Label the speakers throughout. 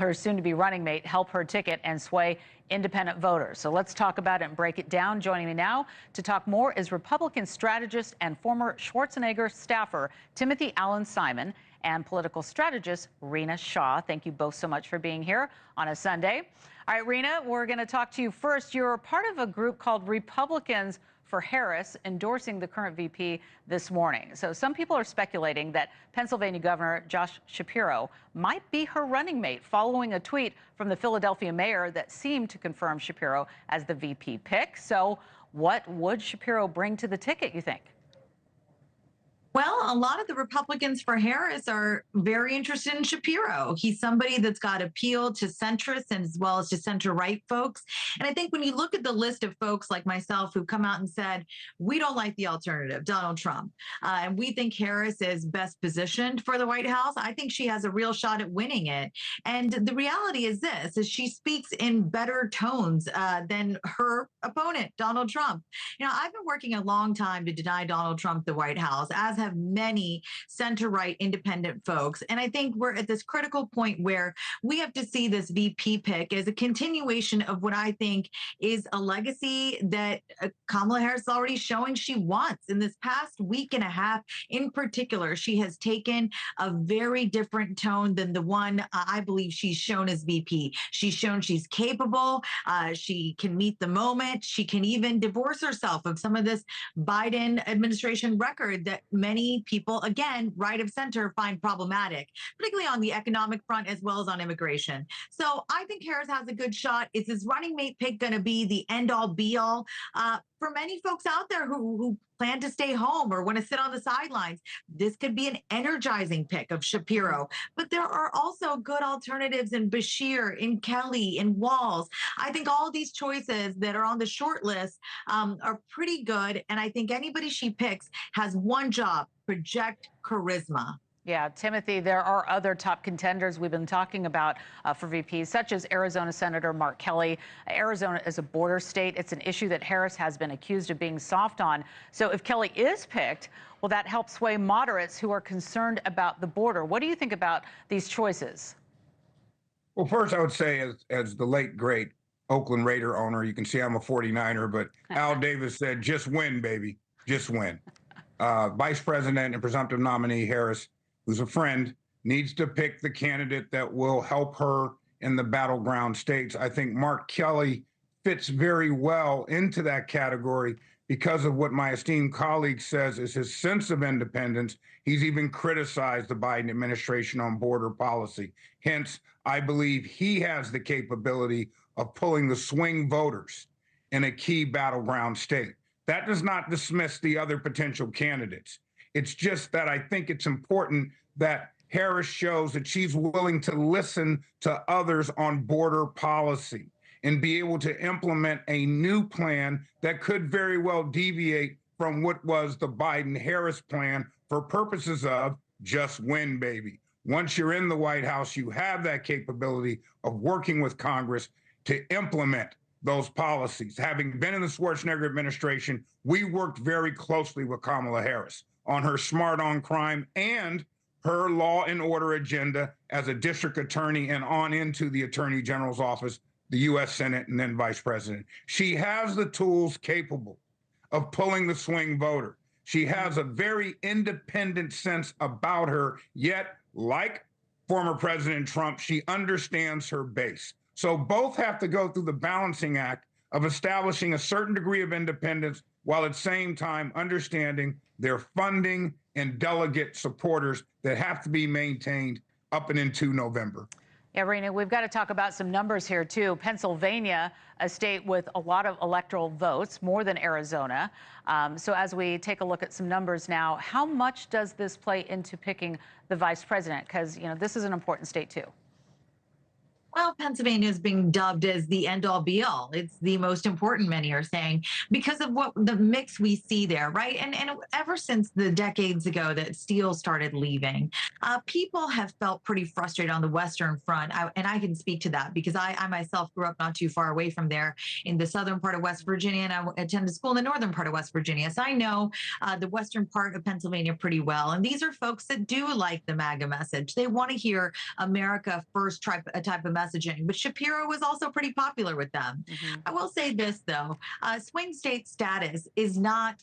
Speaker 1: her soon-to-be running mate help her ticket and sway independent voters. So let's talk about it and break it down. Joining me now to talk more is Republican strategist and former Schwarzenegger staffer Timothy Allen Simon and political strategist Rina Shah. Thank you both so much for being here on a Sunday. All right, Rina, we're going to talk to you first. You're part of a group called Republicans for Harris endorsing the current VP this morning. So some people are speculating that Pennsylvania Governor Josh Shapiro might be her running mate following a tweet from the Philadelphia mayor that seemed to confirm Shapiro as the VP pick. So what would Shapiro bring to the ticket, you think?
Speaker 2: Well, a lot of the Republicans for Harris are very interested in Shapiro. He's somebody that's got appeal to centrists as well as to center-right folks. And I think when you look at the list of folks like myself who come out and said, we don't like the alternative, Donald Trump, and we think Harris is best positioned for the White House, I think she has a real shot at winning it. And the reality is this, is she speaks in better tones than her opponent, Donald Trump. You know, I've been working a long time to deny Donald Trump the White House, as have many center-right independent folks. And I think we're at this critical point where we have to see this VP pick as a continuation of what I think is a legacy that Kamala Harris is already showing she wants. In this past week and a half in particular, she has taken a very different tone than the one I believe she's shown as VP. She's shown she's capable. She can meet the moment. She can even divorce herself of some of this Biden administration record that many people, again, right of center, find problematic, particularly on the economic front as well as on immigration. So I think Harris has a good shot. Is his running mate pick going to be the end-all, be-all? For many folks out there who plan to stay home or want to sit on the sidelines, this could be an energizing pick of Shapiro. But there are also good alternatives in Bashir, in Kelly, in Walz. I think all these choices that are on the short list are pretty good. And I think anybody she picks has one job: project charisma.
Speaker 1: Yeah, Timothy, there are other top contenders we've been talking about for VPs, such as Arizona Senator Mark Kelly. Arizona is a border state. It's an issue that Harris has been accused of being soft on. So if Kelly is picked, will that help sway moderates who are concerned about the border? What do you think about these choices?
Speaker 3: Well, first, I would say, as the late, great Oakland Raider owner, you can see I'm a 49er, but Al Davis said, just win, baby, just win. Vice President and presumptive nominee Harris, who's a friend, needs to pick the candidate that will help her in the battleground states. I think Mark Kelly fits very well into that category because of what my esteemed colleague says is his sense of independence. He's even criticized the Biden administration on border policy. Hence, I believe he has the capability of pulling the swing voters in a key battleground state. That does not dismiss the other potential candidates. It's just that I think it's important that Harris shows that she's willing to listen to others on border policy and be able to implement a new plan that could very well deviate from what was the Biden-Harris plan for purposes of just win, baby. Once you're in the White House, you have that capability of working with Congress to implement those policies. Having been in the Schwarzenegger administration, we worked very closely with Kamala Harris on her smart on crime and her law and order agenda as a district attorney and on into the attorney general's office, the U.S. Senate, and then vice president. She has the tools capable of pulling the swing voter. She has a very independent sense about her, yet, like former President Trump, she understands her base. So both have to go through the balancing act of establishing a certain degree of independence while at the same time understanding their funding and delegate supporters that have to be maintained up and into November.
Speaker 1: Yeah, Rina, we've got to talk about some numbers here, too. Pennsylvania, a state with a lot of electoral votes, more than Arizona. So as we take a look at some numbers now, how much does this play into picking the vice president? Because, you know, this is an important state, too.
Speaker 2: Well, Pennsylvania is being dubbed as the end all be all. It's the most important, many are saying, because of what the mix we see there, right? And ever since the decades ago that steel started leaving, people have felt pretty frustrated on the Western front. And I can speak to that because I myself grew up not too far away from there in the southern part of West Virginia, and I attended school in the northern part of West Virginia. So I know the western part of Pennsylvania pretty well. And these are folks that do like the MAGA message. They want to hear America first type of messaging. But Shapiro was also pretty popular with them. I will say this, though, swing state status is not,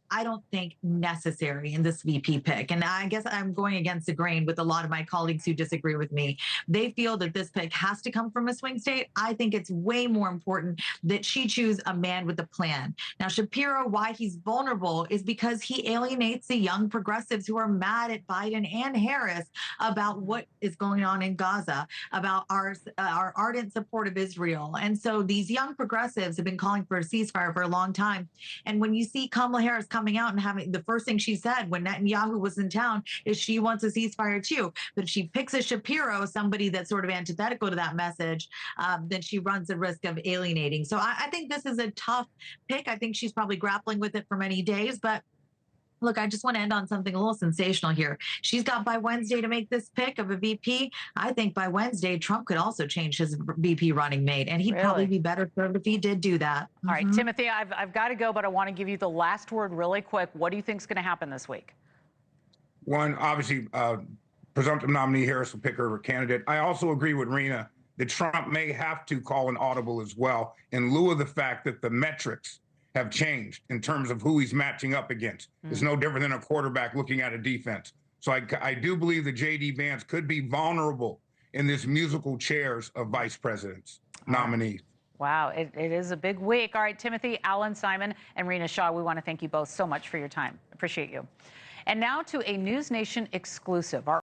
Speaker 2: I don't think, necessary in this VP pick. And I guess I'm going against the grain with a lot of my colleagues who disagree with me. They feel that this pick has to come from a swing state. I think it's way more important that she choose a man with a plan. Now, Shapiro, why he's vulnerable is because he alienates the young progressives who are mad at Biden and Harris about what is going on in Gaza, about our ardent support of Israel. And so these young progressives have been calling for a ceasefire for a long time. And when you see Kamala Harris coming out and having the first thing she said when Netanyahu was in town is she wants a ceasefire too. But if she picks a Shapiro, somebody that's sort of antithetical to that message, then she runs the risk of alienating. So I think this is a tough pick. I think she's probably grappling with it for many days, but look, I just want to end on something a little sensational here. She's got by Wednesday to make this pick of a VP. I think by Wednesday, Trump could also change his VP running mate, and he'd probably be better served if he did do that.
Speaker 1: All right, Timothy, I've got to go, but I want to give you the last word really quick. What do you think is going to happen this week?
Speaker 3: One, obviously, presumptive nominee Harris will pick her candidate. I also agree with Reena that Trump may have to call an audible as well, in lieu of the fact that the metrics have changed in terms of who he's matching up against. It's no different than a quarterback looking at a defense. So I do believe that J.D. Vance could be vulnerable in this musical chairs of vice presidents nominees.
Speaker 1: Wow, it is a big week. All right, Timothy, Alan, Simon, and Reena Shah, we want to thank you both so much for your time. Appreciate you. And now to a NewsNation exclusive.